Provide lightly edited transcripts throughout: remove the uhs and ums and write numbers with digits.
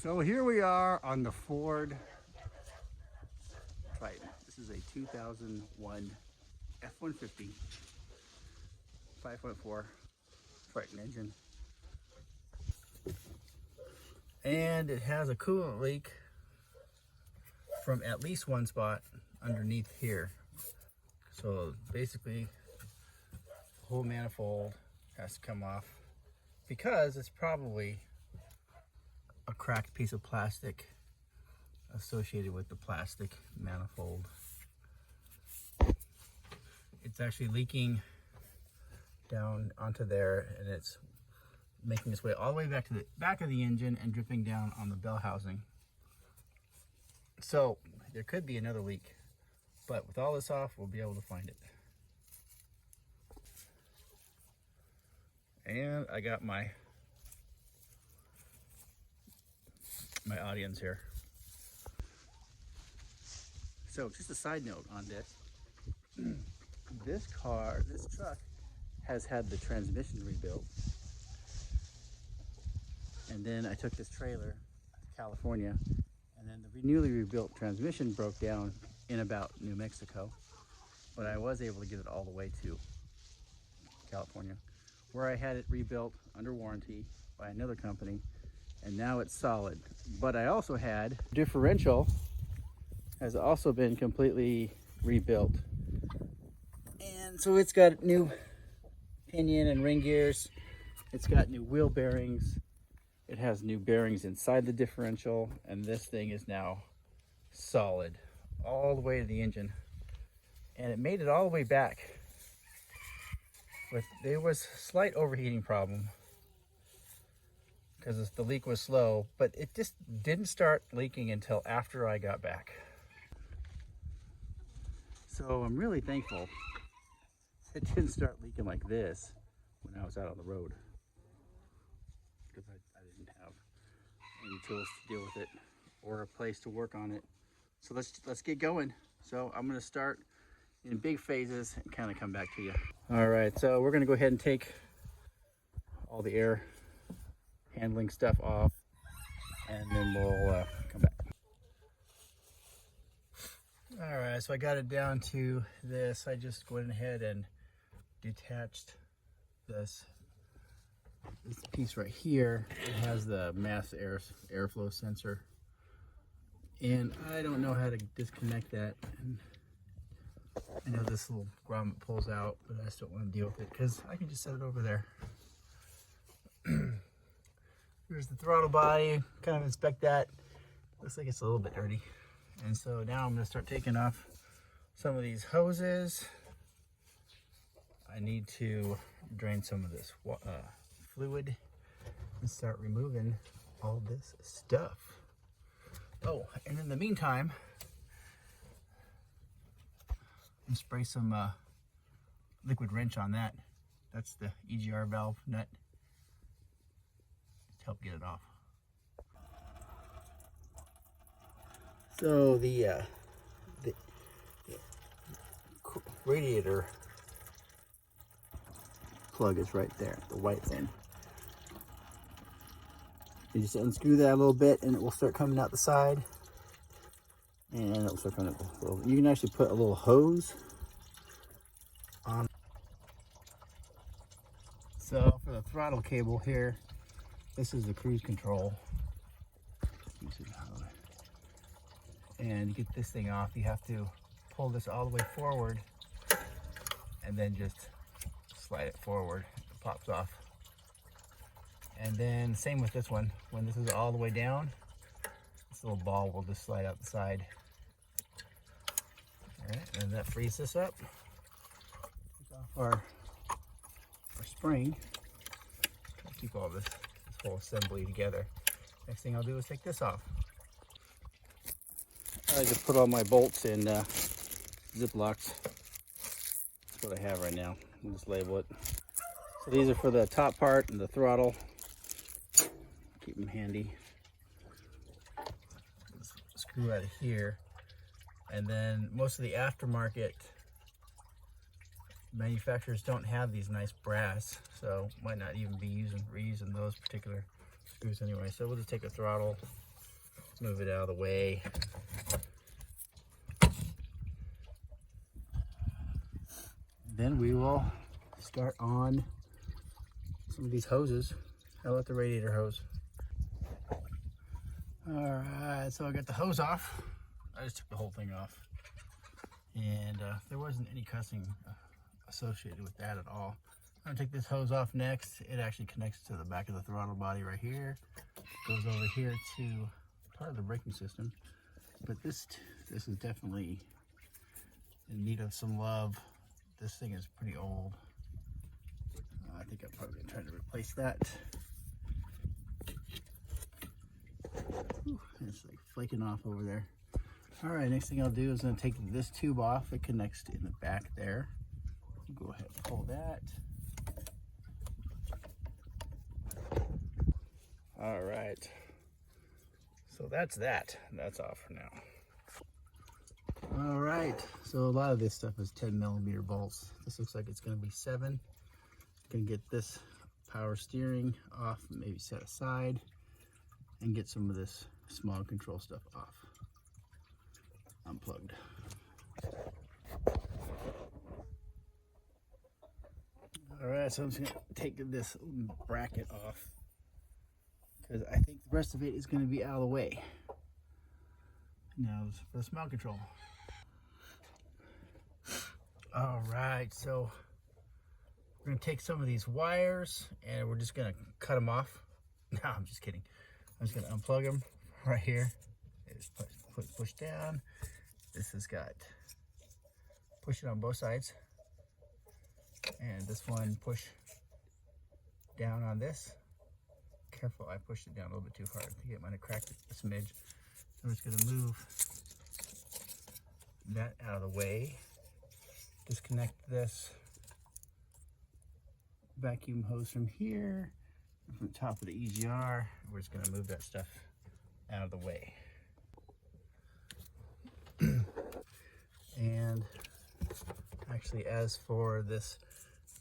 So here we are on the Ford Titan. This is a 2001 F150 5.4 Triton engine. And it has a coolant leak from at least one spot underneath here. So basically the whole manifold has to come off because it's probably a cracked piece of plastic associated with the plastic manifold. It's actually leaking down onto there, and it's making its way all the way back to the back of the engine and dripping down on the bell housing. So there could be another leak, but with all this off, we'll be able to find it. And I got my audience here. So just a side note on this. This truck has had the transmission rebuilt. And then I took this trailer to California, and then the newly rebuilt transmission broke down in about New Mexico. But I was able to get it all the way to California, where I had it rebuilt under warranty by another company, and now it's solid. But I also had differential has also been completely rebuilt, and so it's got new pinion and ring gears, it's got new wheel bearings, it has new bearings inside the differential, and this thing is now solid all the way to the engine. And it made it all the way back. There was a slight overheating problem because the leak was slow, but it just didn't start leaking until after I got back. So I'm really thankful it didn't start leaking like this when I was out on the road, because I didn't have any tools to deal with it or a place to work on it. So let's get going. So I'm going to start in big phases and kind of come back to you. All right, so we're going to go ahead and take all the air handling stuff off, and then we'll come back. All right, so I got it down to this. I just went ahead and detached this piece right here. It has the mass airflow sensor, and I don't know how to disconnect that. And I know this little grommet pulls out, but I just don't want to deal with it because I can just set it over there. Here's the throttle body, kind of inspect that. Looks like it's a little bit dirty. And so now I'm going to start taking off some of these hoses. I need to drain some of this fluid and start removing all this stuff. Oh, and in the meantime, I'm spray some liquid wrench on that. That's the EGR valve nut to help get it off. So the radiator plug is right there, the white thing. You just unscrew that a little bit and it will start coming out the side. And it will start coming out. You can actually put a little hose on. So for the throttle cable here, this is the cruise control. And to get this thing off, you have to pull this all the way forward and then just slide it forward. It pops off. And then same with this one. When this is all the way down, this little ball will just slide out the side. All right, and that frees this up. Take off our spring. Try to keep all this whole assembly together. Next thing I'll do is take this off. I just put all my bolts in Ziplocs. That's what I have right now. I'll just label it. So these are for the top part and the throttle. Keep them handy. Screw out of here. And then most of the aftermarket manufacturers don't have these nice brass, so might not even be reusing those particular screws anyway. So we'll just take a throttle Move it out of the way. Then we will start on some of these hoses. How about the radiator hose? All right, so I got the hose off. I just took the whole thing off. And there wasn't any cussing associated with that at all. I'm gonna take this hose off next. It actually connects to the back of the throttle body right here. Goes over here to part of the braking system. But this is definitely in need of some love. This thing is pretty old. I think I'm probably gonna try to replace that. Whew, it's like flaking off over there. All right, next thing I'll do is I'm gonna take this tube off. It connects in the back there. Go ahead and pull that. All right, so that's that. That's off for now. All right, so a lot of this stuff is 10mm bolts. This looks like it's gonna be 7. Gonna get this power steering off, maybe set aside, and get some of this small control stuff off. Unplugged. All right, so I'm just gonna take this bracket off because I think the rest of it is gonna be out of the way. Now for the smell control. All right, so we're gonna take some of these wires and we're just gonna cut them off. No, I'm just kidding. I'm just gonna unplug them right here. Just push down. This has got push it on both sides, and this one push down on this. Careful, I pushed it down a little bit too hard. I think it might have cracked it a smidge. So I'm just gonna move that out of the way. Disconnect this vacuum hose from here, from the top of the EGR. We're just gonna move that stuff out of the way. And actually, as for this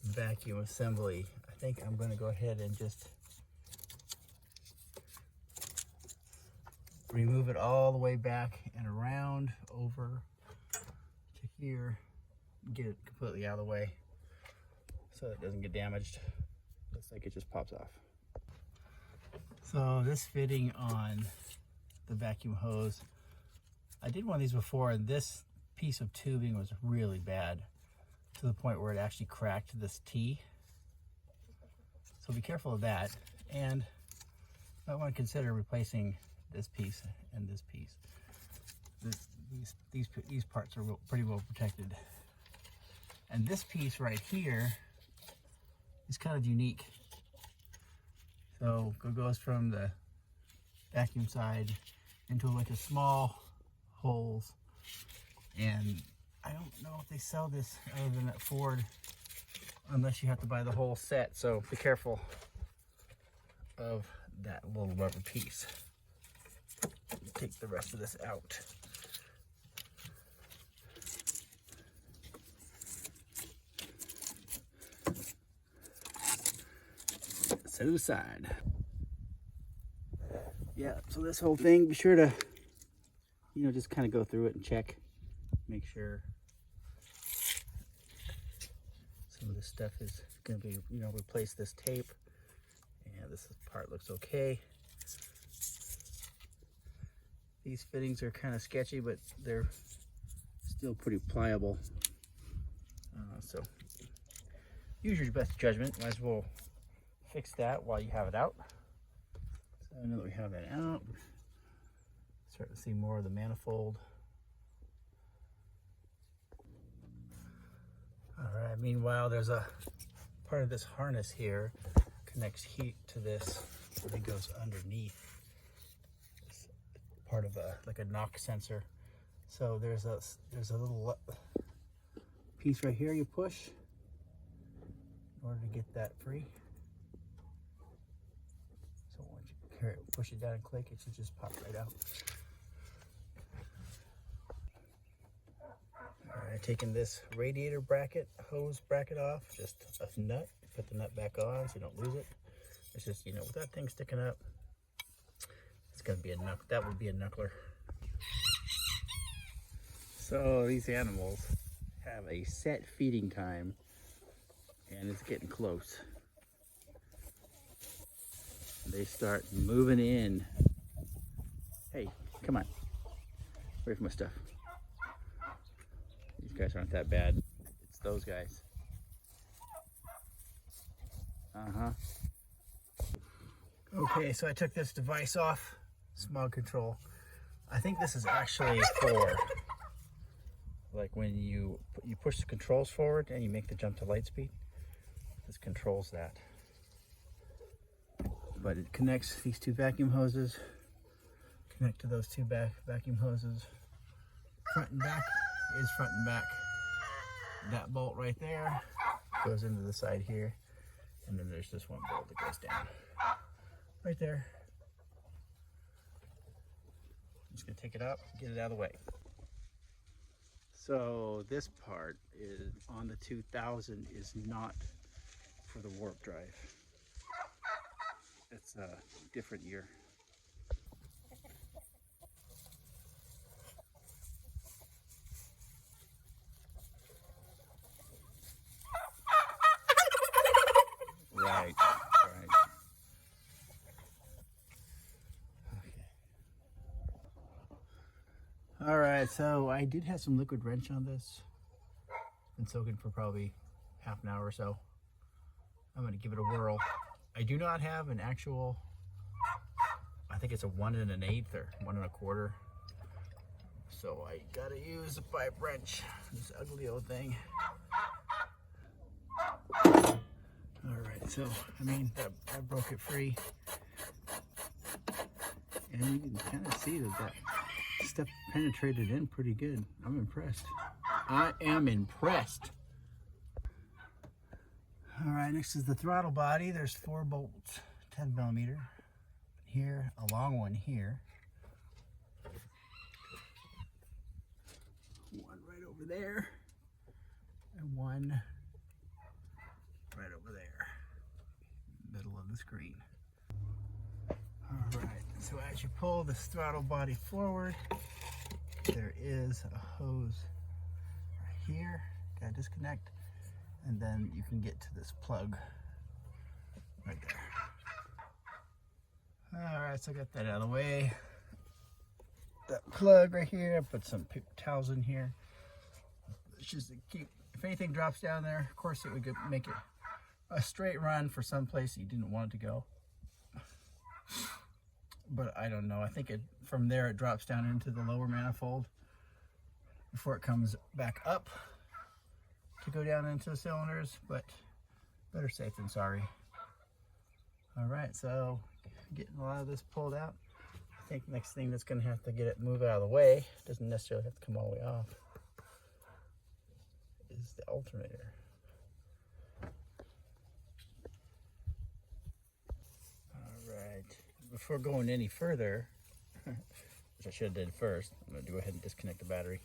vacuum assembly, I think I'm gonna go ahead and just remove it all the way back and around over to here, get it completely out of the way so it doesn't get damaged. Looks like it just pops off. So this fitting on the vacuum hose, I did one of these before, and this piece of tubing was really bad to the point where it actually cracked this T. So be careful of that, and I want to consider replacing this piece and this piece. These parts are pretty well protected, and this piece right here is kind of unique. So it goes from the vacuum side into a bunch of small holes, and I don't know if they sell this other than at Ford, unless you have to buy the whole set. So be careful of that little rubber piece. Take the rest of this out. Set it aside. Yeah, so this whole thing, be sure to, just kind of go through it and check. Make sure some of this stuff is going to be, replace this tape. Yeah, this part looks okay. These fittings are kind of sketchy, but they're still pretty pliable. So use your best judgment. Might as well fix that while you have it out. So now that we have that out, start to see more of the manifold. All right, meanwhile, there's a part of this harness here, connects heat to this, and it goes underneath. It's part of like a knock sensor. So there's a little piece right here you push in order to get that free. So once you push it down and click, it should just pop right out. Alright, taking this radiator bracket, hose bracket off, just a nut, put the nut back on so you don't lose it. It's just, with that thing sticking up, it's gonna be a knuckle. That would be a knuckler. So these animals have a set feeding time, and it's getting close. They start moving in. Hey, come on, away from my stuff. These guys aren't that bad. It's those guys. Okay, so I took this device off, smog control. I think this is actually for, like, when you push the controls forward and you make the jump to light speed. This controls that. But it connects these two vacuum hoses, connect to those two vacuum hoses. Front and back is front and back. That bolt right there goes into the side here. And then there's this one bolt that goes down right there. I'm just gonna take it up, get it out of the way. So this part is on the 2000 is not for the warp drive. It's a different year. Right. All right, so I did have some liquid wrench on this. Been soaking for probably half an hour or so. I'm gonna give it a whirl. I do not have an actual, I think it's a 1 1/8 or 1 1/4. So I gotta use a pipe wrench, this ugly old thing. All right, so, I mean, I broke it free. And you can kind of see that stuff penetrated in pretty good. I'm impressed. I am impressed. All right, next is the throttle body. There's 4 bolts, 10 millimeter. Here, a long one here. One right over there. And one right over there. Middle of the screen. All right, so as you pull this throttle body forward, there is a hose right here. Gotta disconnect, and then you can get to this plug right there. All right, so I got that out of the way. That plug right here, I put some paper towels in here. It's just to keep, if anything drops down there, of course it would make it a straight run for some place you didn't want it to go. But I don't know, I think from there it drops down into the lower manifold before it comes back up to go down into the cylinders, but better safe than sorry. All right, so getting a lot of this pulled out. I think next thing that's gonna have to get it moved out of the way, doesn't necessarily have to come all the way off, is the alternator. All right, before going any further, which I should have did first, I'm gonna go ahead and disconnect the battery.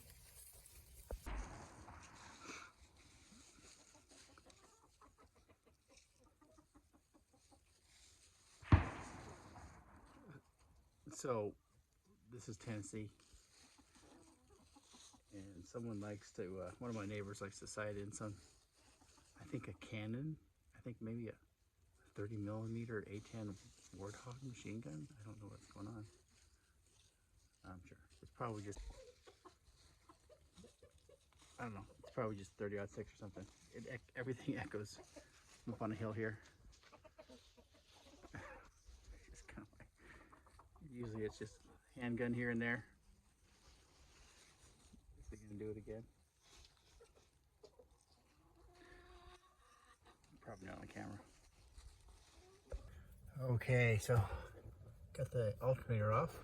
So this is Tennessee, and someone likes to, one of my neighbors likes to sight in some, I think a Canon, I think maybe a 30 millimeter A10 Warthog machine gun. I don't know what's going on. I'm sure it's probably just, I don't know, it's probably just 30-06 or something. Everything echoes. I'm up on a hill here. It's kind of like, usually it's just handgun here and there. Is he gonna do it again? Probably not on camera. Okay, so got the alternator off.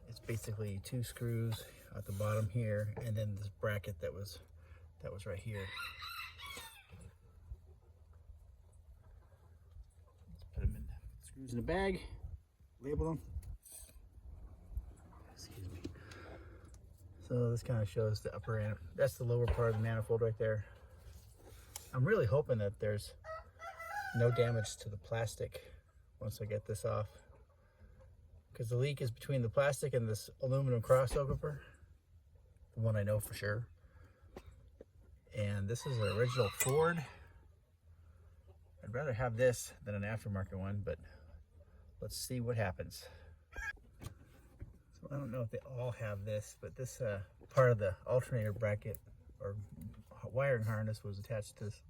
It's basically 2 screws at the bottom here, and then this bracket that was right here. Let's put them in the screws in a bag, label them. Excuse me. So this kind of shows the upper end. That's the lower part of the manifold right there. I'm really hoping that there's no damage to the plastic once I get this off. because the leak is between the plastic and this aluminum crossover, the one I know for sure. And this is an original Ford. I'd rather have this than an aftermarket one, but let's see what happens. So I don't know if they all have this, but this part of the alternator bracket or wiring harness was attached to this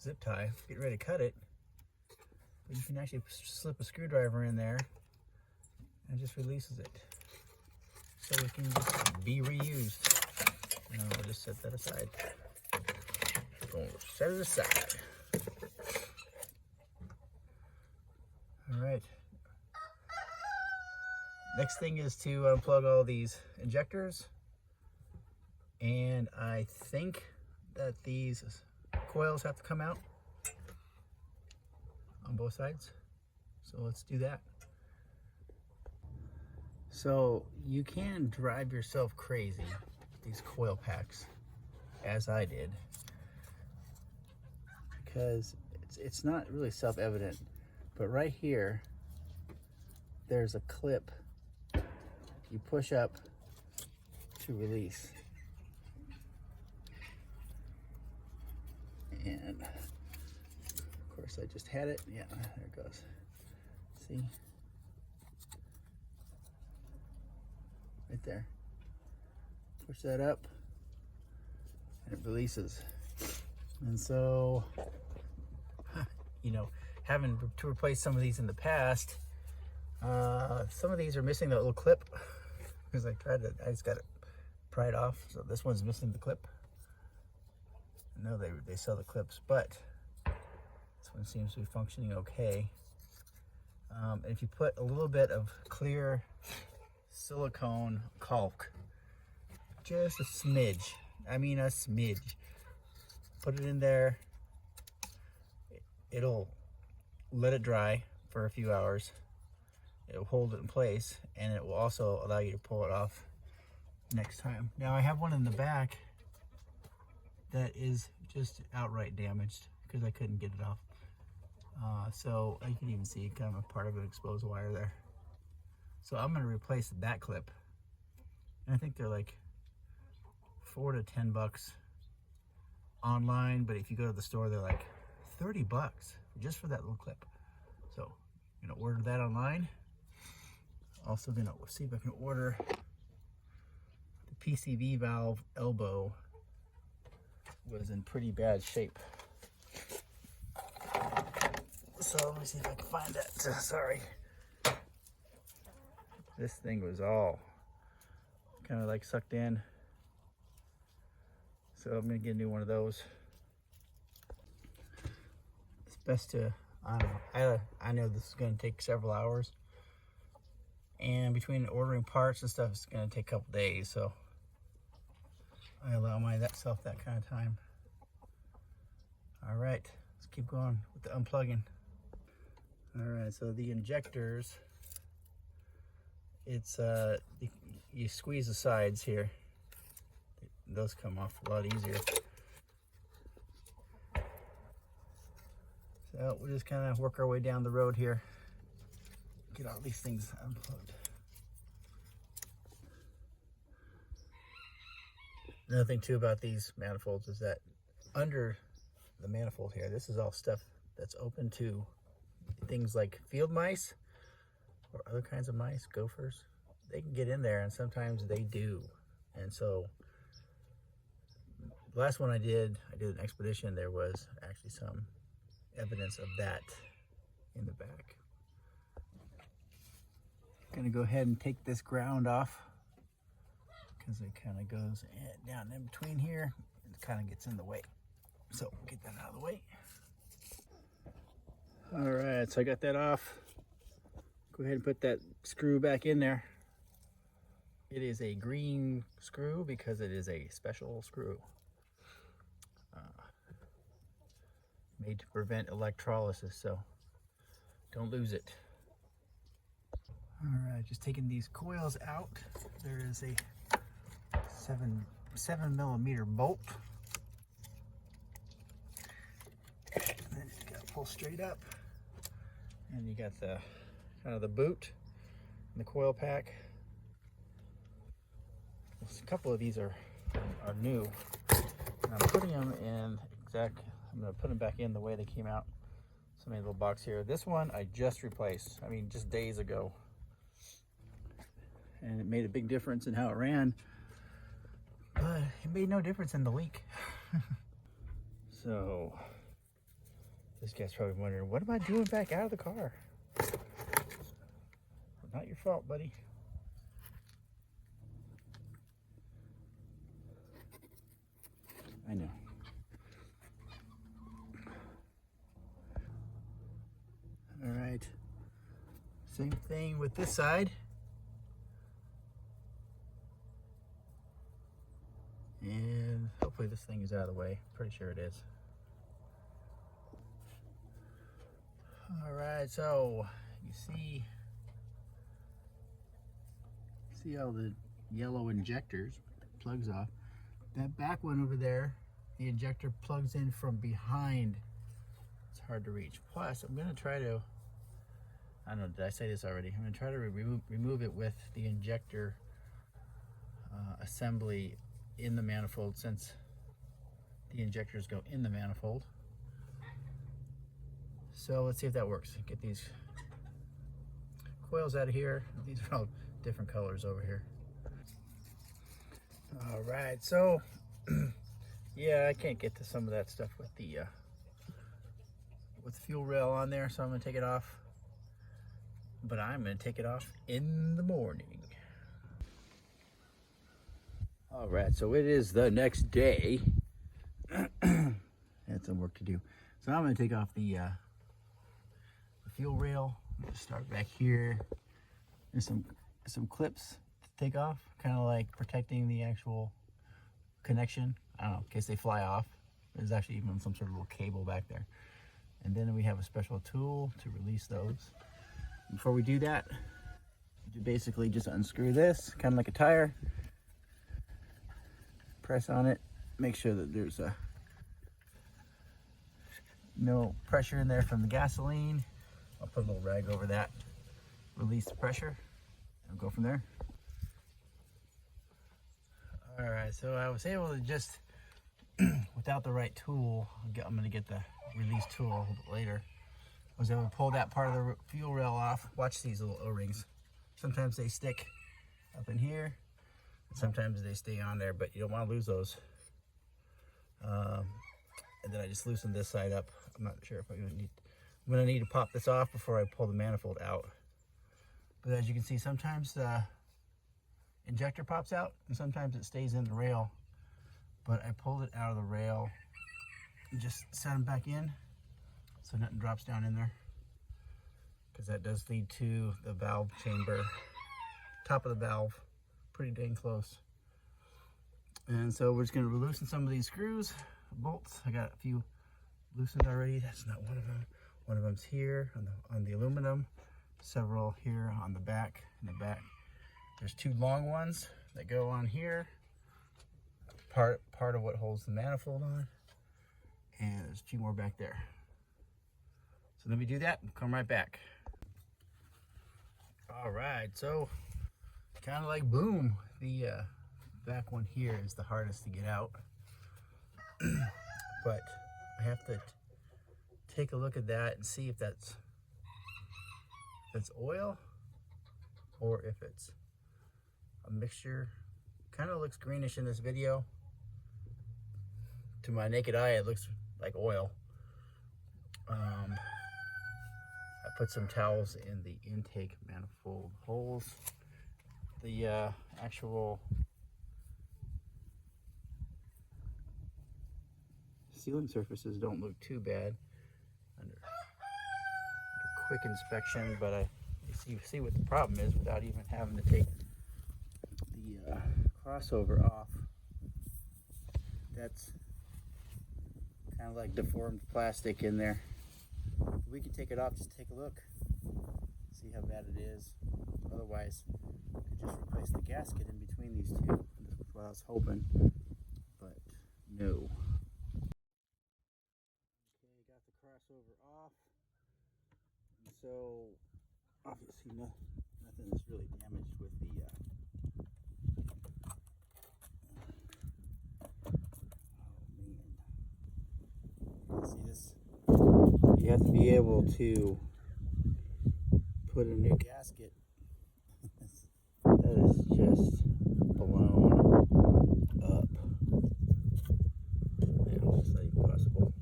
zip tie. Getting ready to cut it, but you can actually slip a screwdriver in there and it just releases it. So it can just be reused. And we'll just set that aside. We'll set it aside. All right. Next thing is to unplug all these injectors. And I think that these coils have to come out on both sides. So let's do that. So you can drive yourself crazy with these coil packs, as I did, because it's not really self-evident, but right here there's a clip you push up to release, and of course I just had it. Yeah, there it goes. See, right there. Push that up and it releases. And so, you know, having to replace some of these in the past, some of these are missing that little clip because I just got it pried off. So this one's missing the clip. I know they sell the clips, but this one seems to be functioning okay. And if you put a little bit of clear silicone caulk, just a smidge, I mean a smidge, put it in there, it'll let it dry for a few hours, it'll hold it in place, and it will also allow you to pull it off next time. Now I have one in the back that is just outright damaged because I couldn't get it off. So you can even see kind of a part of an exposed wire there. So I'm going to replace that clip. And I think they're like $4 to $10 online, but if you go to the store, they're like $30 just for that little clip. So I'm going to order that online. Also going to see if I can order the PCV valve elbow. Was in pretty bad shape. So let me see if I can find that. Sorry. This thing was all kind of like sucked in. So I'm gonna get a new one of those. It's best to, I don't know, I know this is gonna take several hours. And between ordering parts and stuff, it's gonna take a couple days, so I allow myself that kind of time. All right, let's keep going with the unplugging. All right, so the injectors, it's you squeeze the sides here. Those come off a lot easier. So we'll just kind of work our way down the road here. Get all these things unplugged. Another thing too about these manifolds is that under the manifold here, this is all stuff that's open to things like field mice or other kinds of mice, gophers. They can get in there, and sometimes they do. And so the last one I did an expedition, there was actually some evidence of that in the back. I'm gonna go ahead and take this ground off because it kind of goes down in between here. It kind of gets in the way. So we'll get that out of the way. All right, so I got that off. Go ahead and put that screw back in there. It is a green screw because it is a special screw. Made to prevent electrolysis, so don't lose it. All right, just taking these coils out. There is a 7mm bolt. And then you gotta pull straight up. And you got the kind of the boot the coil pack. A couple of these are new. And I'm putting them in I'm going to put them back in the way they came out. So many little box here. This one I just replaced. I mean, just days ago. And it made a big difference in how it ran. But it made no difference in the leak. So, this guy's probably wondering, what am I doing back out of the car? Not your fault, buddy. I know. All right. Same thing with this side. And hopefully this thing is out of the way. Pretty sure it is. All right, so you see all the yellow injectors, plugs off. That back one over there, the injector plugs in from behind. It's hard to reach. Plus, I'm gonna try to, I don't know, did I say this already? I'm gonna try to remove it with the injector assembly in the manifold, since the injectors go in the manifold. So let's see if that works. Get these coils out of here. These are all different colors over here. All right, so yeah, I can't get to some of that stuff with the fuel rail on there, so I'm gonna take it off. But I'm gonna take it off in the morning. All right, so it is the next day. Had some work to do. So I'm gonna take off the fuel rail. Just start back here. There's some clips to take off, kind of like protecting the actual connection. I don't know, in case they fly off. There's actually even some sort of little cable back there. And then we have a special tool to release those. Before we do that, you basically just unscrew this, kind of like a tire. Press on it, make sure that there's no pressure in there from the gasoline. I'll put a little rag over that, release the pressure, and go from there. All right, so I was able to just, without the right tool, I'm gonna get the release tool a little bit later. I was able to pull that part of the fuel rail off. Watch these little O-rings. Sometimes they stick up in here, and sometimes they stay on there, but you don't want to lose those. And then I just loosened this side up. I'm not sure if I'm gonna need to pop this off before I pull the manifold out. But as you can see, sometimes the injector pops out and sometimes it stays in the rail. But I pulled it out of the rail and just set them back in so nothing drops down in there, because that does lead to the valve chamber, top of the valve, pretty dang close. And so we're just going to loosen some of these screws, bolts. I got a few loosened already. That's not one of them. One of them's here on the aluminum, several here on the back. In the back, there's two long ones that go on here, part of what holds the manifold on, and there's two more back there. So let me do that and come right back. All right, so kind of like boom, the back one here is the hardest to get out. But I have to take a look at that and see if that's oil or if it's a mixture. Kind of looks greenish in this video. To my naked eye, it looks like oil. I put some towels in the intake manifold holes. The actual sealing surfaces don't look too bad under quick inspection, but you see what the problem is without even having to take the crossover off. That's kind of like deformed plastic in there. We can take it off, just take a look, see how bad it is. Otherwise, I could just replace the gasket in between these two. That's what I was hoping, but no. Okay, got the crossover off. And so obviously nothing nothing is really damaged with the oh man, see this, you have to be able to put a new gasket. That is just blown up. Man, it's just not even possible.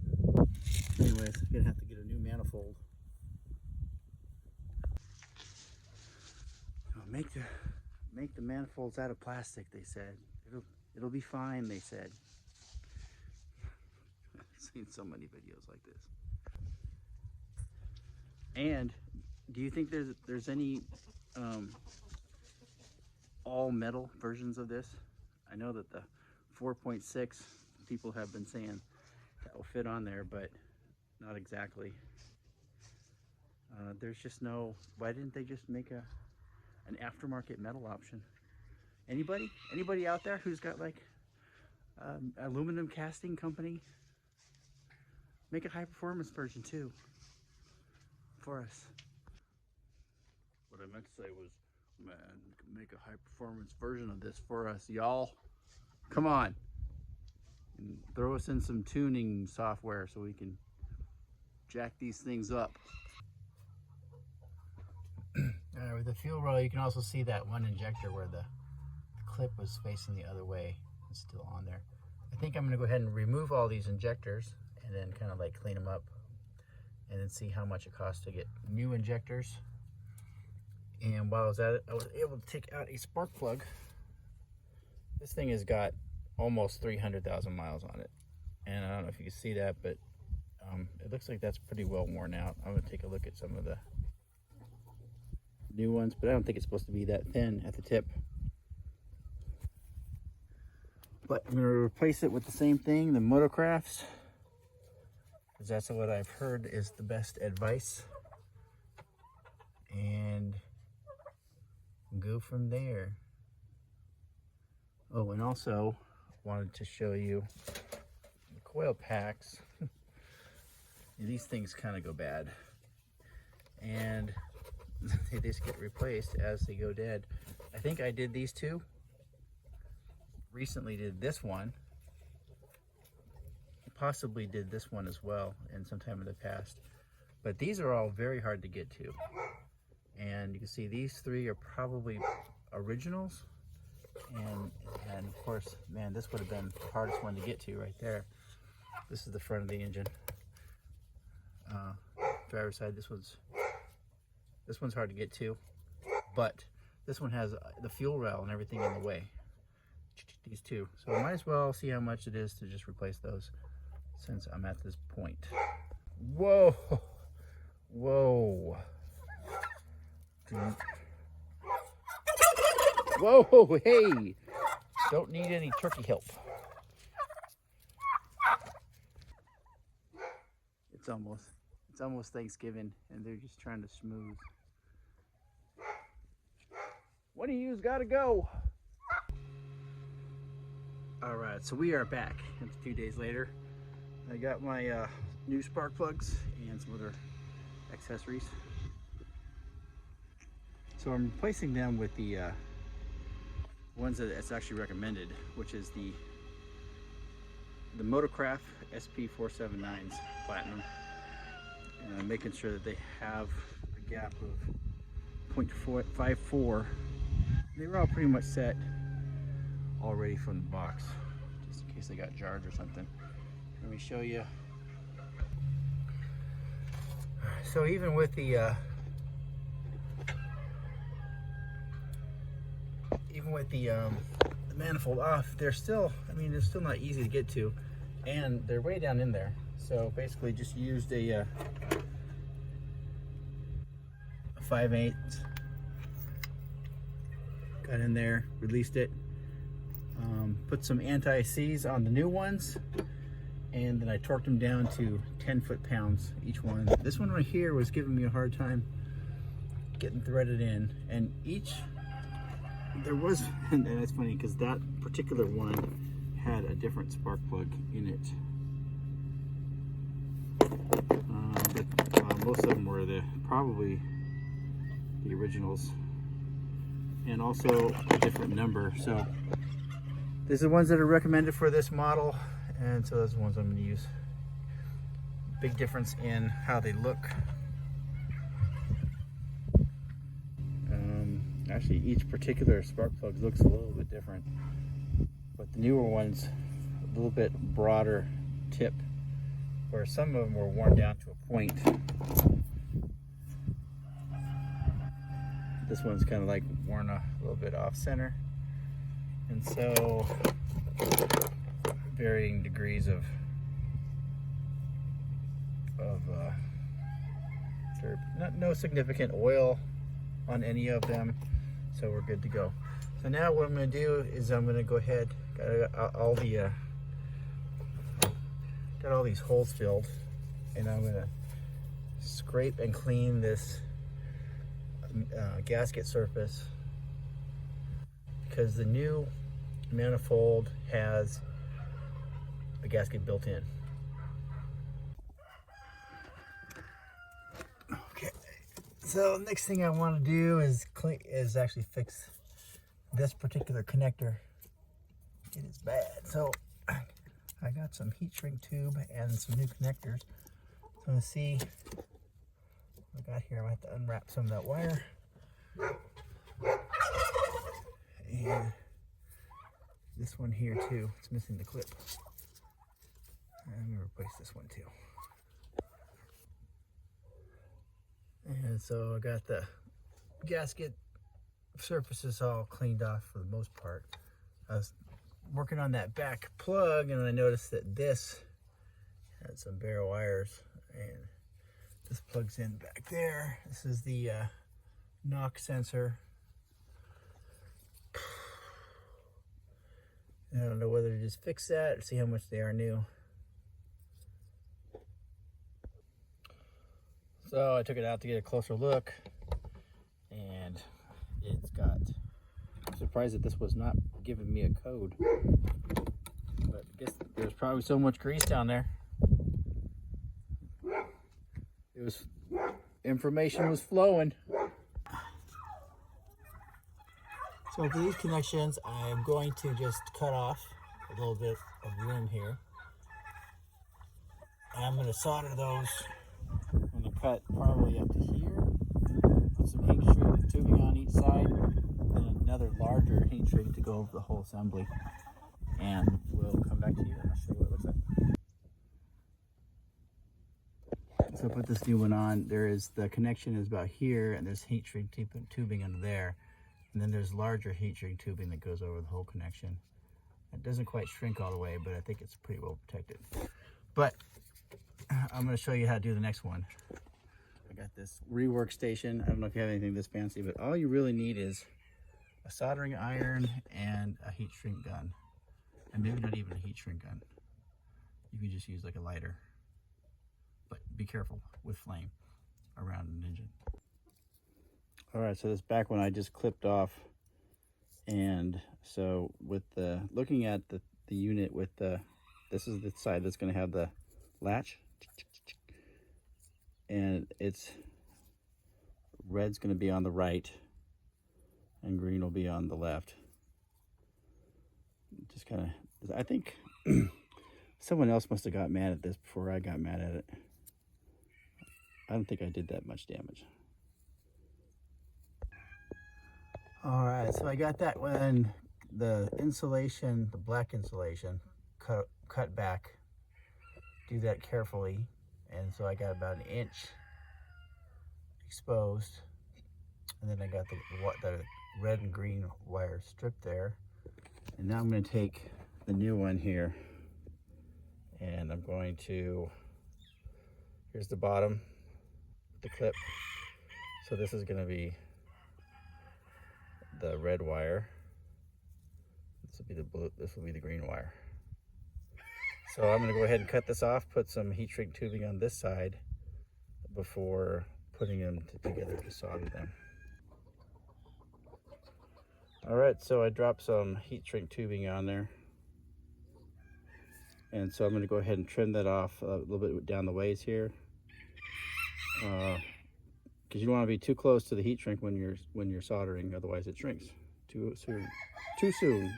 Anyways, I'm gonna have to get a new manifold. Make the manifolds out of plastic, they said. It'll be fine, they said. I've seen so many videos like this. And do you think there's any all metal versions of this? I know that the 4.6 people have been saying that will fit on there, but not exactly. There's just no, why didn't they just make an aftermarket metal option? Anybody out there who's got like aluminum casting company? Make a high performance version too for us. What I meant to say was, man, make a high performance version of this for us, y'all. Come on. And throw us in some tuning software so we can jack these things up. With the fuel roll, you can also see that one injector where the clip was facing the other way. It's still on there. I think I'm going to go ahead and remove all these injectors and then kind of like clean them up and then see how much it costs to get new injectors. And while I was at it, I was able to take out a spark plug. This thing has got almost 300,000 miles on it. And I don't know if you can see that, but it looks like that's pretty well worn out. I'm going to take a look at some of the new ones, but I don't think it's supposed to be that thin at the tip. But I'm going to replace it with the same thing, the Motocrafts, because that's what I've heard is the best advice. And go from there. Oh, and also wanted to show you the coil packs. These things kind of go bad, and they just get replaced as they go dead. I think I did these two. Recently did this one. Possibly did this one as well in some time in the past. But these are all very hard to get to. And you can see these three are probably originals. And of course, man, this would have been the hardest one to get to right there. This is the front of the engine. Driver's side, this one's hard to get to, but this one has the fuel rail and everything in the way. These two. So I might as well see how much it is to just replace those since I'm at this point. Whoa! Whoa! Whoa! Hey! Don't need any turkey help. It's almost Thanksgiving, and they're just trying to smooth. One of you's got to go. All right, so we are back. It's 2 days later. I got my new spark plugs and some other accessories. So I'm replacing them with the ones that it's actually recommended, which is the Motocraft SP479s Platinum. And I'm making sure that they have a gap of 0.54. They were all pretty much set already from the box, just in case they got jarred or something. Let me show you. So even with the manifold off, they're still, I mean, they're still not easy to get to, and they're way down in there. So basically just used a 5/8, got in there, released it, put some anti-seize on the new ones, and then I torqued them down to 10 foot-pounds each one. This one right here was giving me a hard time getting threaded in, and there was, and it's funny because that particular one had a different spark plug in it. But most of them were probably the originals. and also a different number. So these are the ones that are recommended for this model, and so those are the ones I'm going to use. Big difference in how they look. Actually, each particular spark plug looks a little bit different, but the newer ones a little bit broader tip, where some of them were worn down to a point. This one's kind of like worn a little bit off center, and so varying degrees of no significant oil on any of them, so we're good to go. So now what I'm going to do is I'm going to go ahead, got all these holes filled, and I'm going to scrape and clean this gasket surface, because the new manifold has a gasket built in. Okay, so next thing I want to do is actually fix this particular connector. It is bad, so I got some heat shrink tube and some new connectors. So I'm going to see what I got here. I'm going to have to unwrap some of that wire. And this one here too, it's missing the clip. I'm going to replace this one too. And so I got the gasket surfaces all cleaned off for the most part. I was working on that back plug, and I noticed that this had some bare wires, and this plugs in back there. This is the knock sensor. I don't know whether to just fix that or see how much they are new. So I took it out to get a closer look, and it's got, I'm surprised that this was not giving me a code, but I guess there's probably so much grease down there. It was, information was flowing. So for these connections, I'm going to just cut off a little bit of room here, and I'm going to solder those. I'm going to cut probably up to here, put some heat shrink tubing on each side, and another larger heat shrink to go over the whole assembly. And we'll come back to you and I'll show you what it looks like. So put this new one on. The connection is about here, and there's heat shrink tubing under there. And then there's larger heat shrink tubing that goes over the whole connection. It doesn't quite shrink all the way, but I think it's pretty well protected. But I'm going to show you how to do the next one. I got this rework station. I don't know if you have anything this fancy, but all you really need is a soldering iron and a heat shrink gun. And maybe not even a heat shrink gun. You can just use like a lighter. But be careful with flame around an engine. All right, so this back one I just clipped off. And so with looking at the unit with this is the side that's going to have the latch, and it's red's going to be on the right and green will be on the left. Just kind of, I think someone else must have got mad at this before I got mad at it. I don't think I did that much damage. All right, so I got that one, the insulation, the black insulation, cut back. Do that carefully, and so I got about an inch exposed, and then I got the red and green wire stripped there. And now I'm going to take the new one here, and I'm going to, here's the bottom, the clip. So this is going to be the red wire. This will be the blue, this will be the green wire. So I'm going to go ahead and cut this off, put some heat shrink tubing on this side before putting them together to solder them. All right, so I dropped some heat shrink tubing on there. And so I'm going to go ahead and trim that off a little bit down the ways here. Because you don't want to be too close to the heat shrink when you're soldering, otherwise it shrinks. Too soon. Too soon.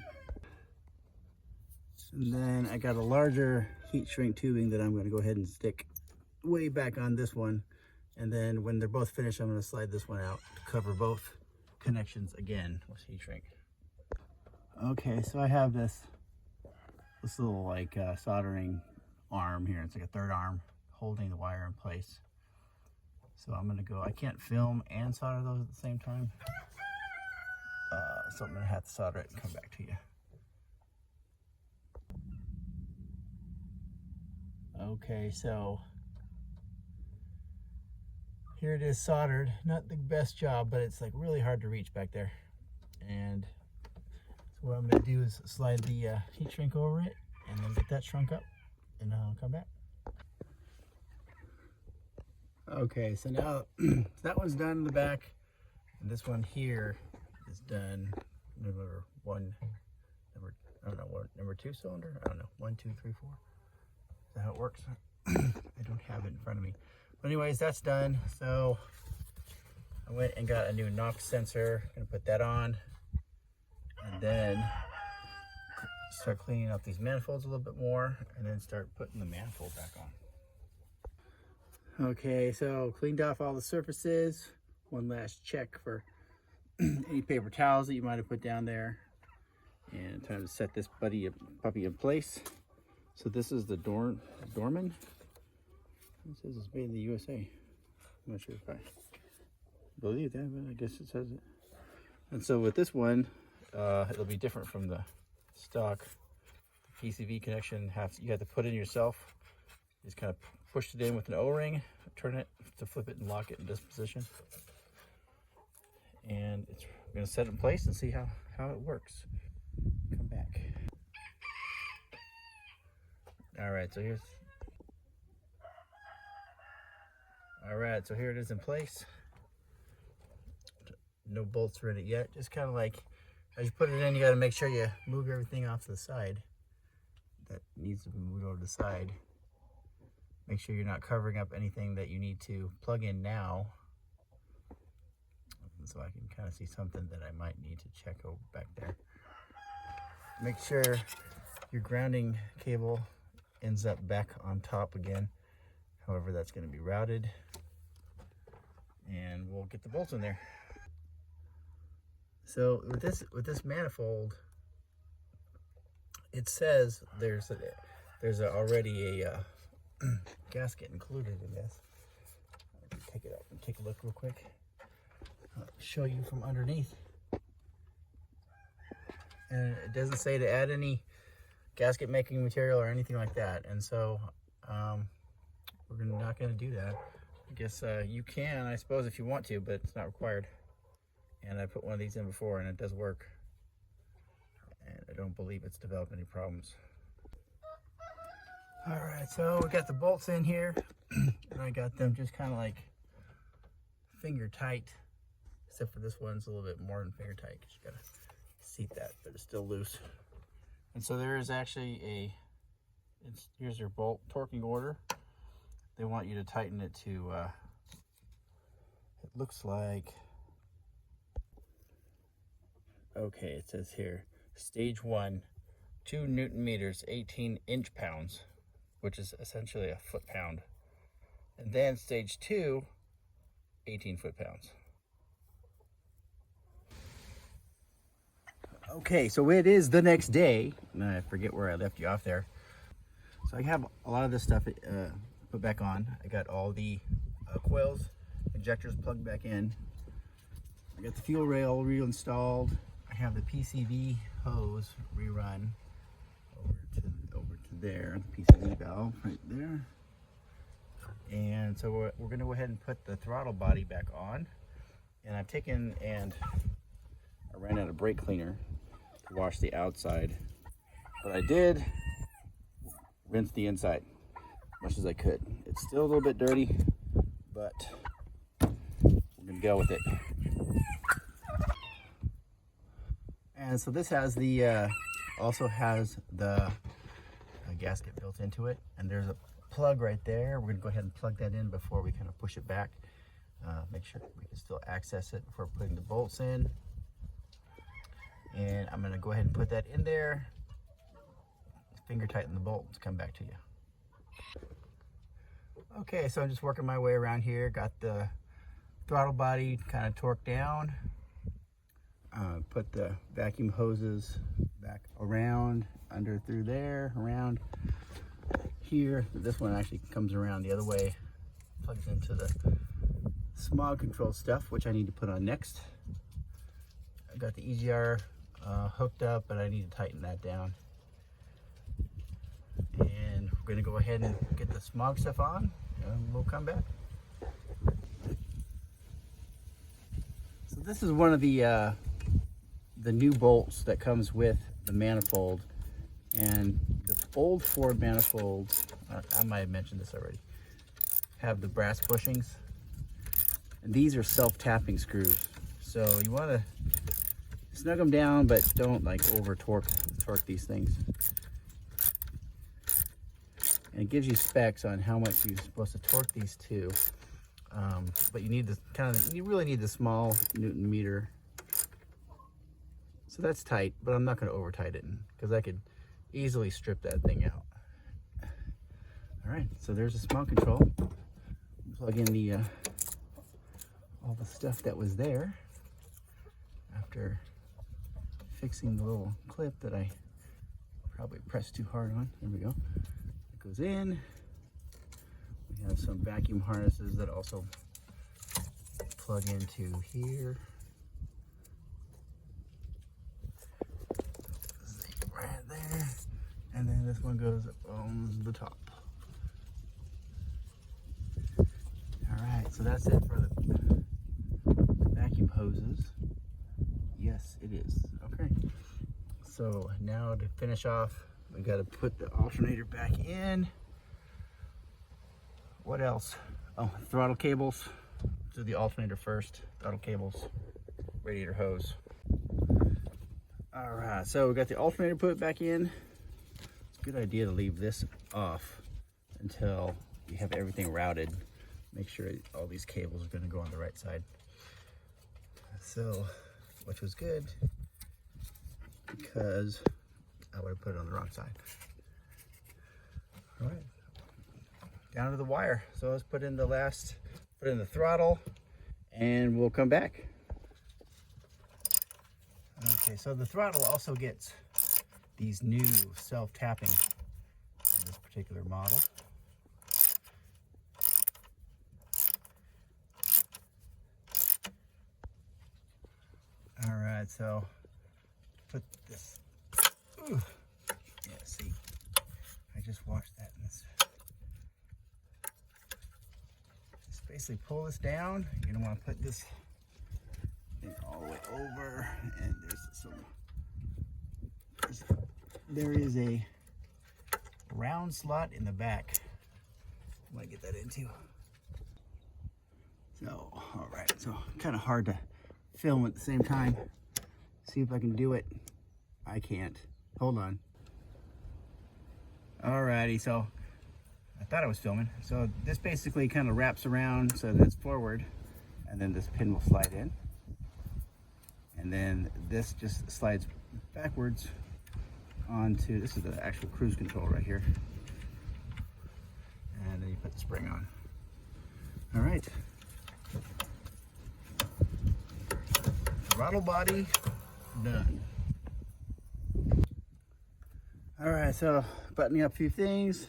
And then I got a larger heat shrink tubing that I'm going to go ahead and stick way back on this one. And then when they're both finished, I'm going to slide this one out to cover both connections again with heat shrink. Okay, so I have this little like soldering arm here. It's like a third arm holding the wire in place. So I'm going to go, I can't film and solder those at the same time. So I'm going to have to solder it and come back to you. Okay, so here it is soldered. Not the best job, but it's like really hard to reach back there. And so what I'm going to do is slide the heat shrink over it and then get that shrunk up, and I'll come back. Okay, so now that one's done in the back, and this one here is done. Number one, I don't know what number 2 cylinder. I don't know, 1, 2, 3, 4. Is that how it works? I don't have it in front of me. But anyways, that's done. So I went and got a new NOx sensor. Gonna put that on, and then start cleaning up these manifolds a little bit more, and then start putting the manifold back on. Okay, so cleaned off all the surfaces. One last check for any paper towels that you might have put down there, and time to set this puppy in place. So this is the Dorman. It says it's made in the USA. I'm not sure if I believe that, but I guess it says it. And so with this one, it'll be different from the stock PCV connection. You have to put in yourself. Just kind of push it in with an O-ring, turn it to flip it and lock it in this position. And we're going to set it in place and see how it works. Come back. All right, so here it is in place. No bolts are in it yet. Just kind of like, as you put it in, you got to make sure you move everything off to the side that needs to be moved over to the side. Make sure you're not covering up anything that you need to plug in now. And so I can kind of see something that I might need to check over back there. Make sure your grounding cable ends up back on top again. However, that's going to be routed, and we'll get the bolts in there. So with this manifold, it says there's already a gasket included in this. Take it up and take a look real quick. I'll show you from underneath. And it doesn't say to add any gasket making material or anything like that. And so we're not going to do that. I guess you can, I suppose, if you want to, but it's not required. And I put one of these in before, and it does work. And I don't believe it's developed any problems. All right, so we got the bolts in here, and I got them just kind of like finger tight, except for this one's a little bit more than finger tight, because you gotta seat that, but it's still loose. And so there is actually here's your bolt torquing order. They want you to tighten it to, it looks like, okay, it says here, stage 1, 2 Newton meters, 18 inch-pounds, which is essentially a foot-pound. And then stage 2, 18 foot-pounds. Okay, so it is the next day, and I forget where I left you off there. So I have a lot of this stuff put back on. I got all the coils, injectors plugged back in. I got the fuel rail reinstalled. I have the PCV hose rerun over to there, the PCV valve right there. And so we're going to go ahead and put the throttle body back on. And I've taken and I ran out of brake cleaner to wash the outside, but I did rinse the inside as much as I could. It's still a little bit dirty, but we're going to go with it. And so this has the also has the gasket built into it, and there's a plug right there. We're going to go ahead and plug that in before we kind of push it back. Make sure we can still access it before putting the bolts in. And I'm gonna go ahead and put that in there, finger tighten the bolt, and come back to you. Okay, so I'm just working my way around here. Got the throttle body kind of torqued down. Put the vacuum hoses back around, under through there, around here. This one actually comes around the other way, plugs into the smog control stuff, which I need to put on next. I got the EGR hooked up, but I need to tighten that down. And we're gonna go ahead and get the smog stuff on, and we'll come back. So this is one of the new bolts that comes with the manifold. And the old Ford manifolds, I might have mentioned this already, have the brass bushings. And these are self-tapping screws. So you want to snug them down, but don't like over torque these things. And it gives you specs on how much you're supposed to torque these to. But you need the you really need the small Newton meter. So that's tight, but I'm not going to over tight it because I could easily strip that thing out. All right, so there's the smog control. Plug in the all the stuff that was there after fixing the little clip that I probably pressed too hard on. There we go. It goes in. We have some vacuum harnesses that also plug into here. Right there. And then this one goes on the top. Alright, so that's it for the vacuum hoses. Yes, it is. Okay. So now to finish off, we got to put the alternator back in. What else? Oh, throttle cables. Do the alternator first. Throttle cables, radiator hose. All right, so we got the alternator put back in. It's a good idea to leave this off until you have everything routed. Make sure all these cables are going to go on the right side. So, which was good because I would have put it on the wrong side. All right, down to the wire. So let's put in the throttle, and we'll come back. Okay, so the throttle also gets these new self-tapping in this particular model. All right, so put this. Ooh. Yeah, see, I just washed that in this. Just basically pull this down. You're gonna want to put this thing all the way over, and there is a round slot in the back. I might get that into. So, all right, so kind of hard to film at the same time. See if I can do it. I can't. Hold on. Alrighty, so I thought I was filming. So this basically kind of wraps around so that it's forward, and then this pin will slide in. And then this just slides backwards onto, this is the actual cruise control right here. And then you put the spring on. All right. Throttle body done. All right, so buttoning up a few things.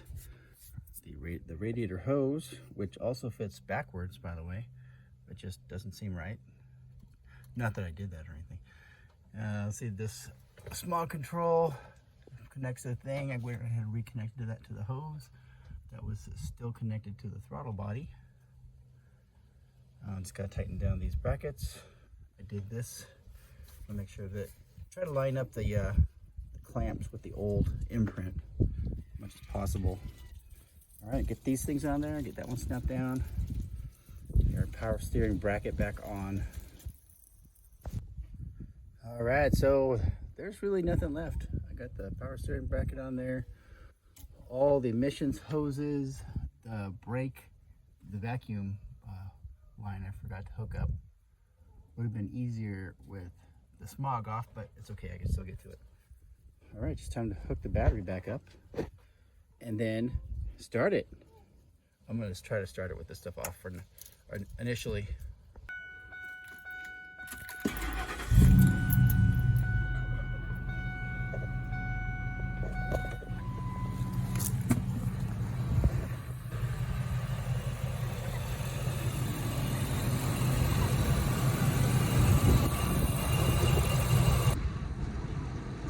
The radiator hose, which also fits backwards, by the way, but just doesn't seem right. Not that I did that or anything. Let's see, this smog control connects to the thing. I went ahead and reconnected that to the hose. That was still connected to the throttle body. Just got to tighten down these brackets. I did this to make sure that, try to line up the clamps with the old imprint as much as possible. All right, get these things on there, get that one snapped down. Get our power steering bracket back on. All right, so there's really nothing left. I got the power steering bracket on there, all the emissions hoses, the brake, the vacuum line I forgot to hook up. Would have been easier with the smog off, but it's okay, I can still get to it. All right, just time to hook the battery back up and then start it. I'm gonna try to start it with this stuff off for initially.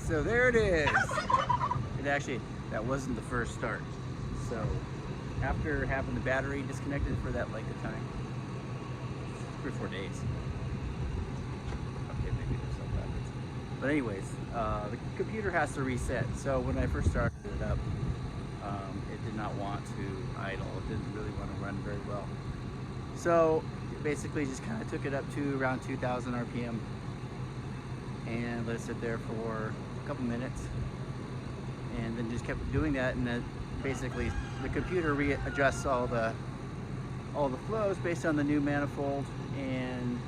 So there it is. It actually, that wasn't the first start. So after having the battery disconnected for that length of time, 3 or 4 days. Okay, maybe there's some backwards. But anyways, the computer has to reset. So when I first started it up, it did not want to idle. It didn't really want to run very well. So basically just kind of took it up to around 2,000 RPM and let it sit there for a couple minutes, and then just kept doing that, and then basically the computer readjusts all the flows based on the new manifold, and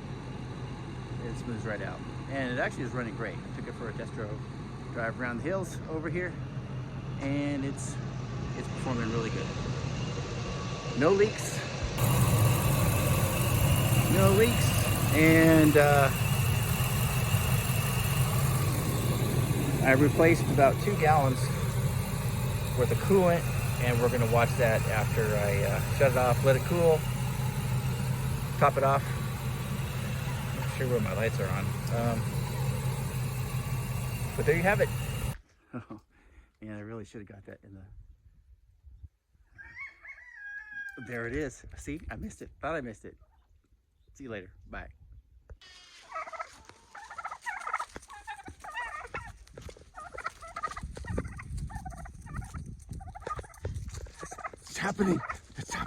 it smooths right out. And it actually is running great. I took it for a test drive around the hills over here, and it's performing really good. No leaks, and I replaced about 2 gallons worth of coolant, and we're gonna watch that after I shut it off, let it cool, top it off. I'm not sure where my lights are on. But there you have it. Oh, man, I really should have got that in the... There it is. See, I missed it. Thought I missed it. See you later. Bye. It's happening. It's happening.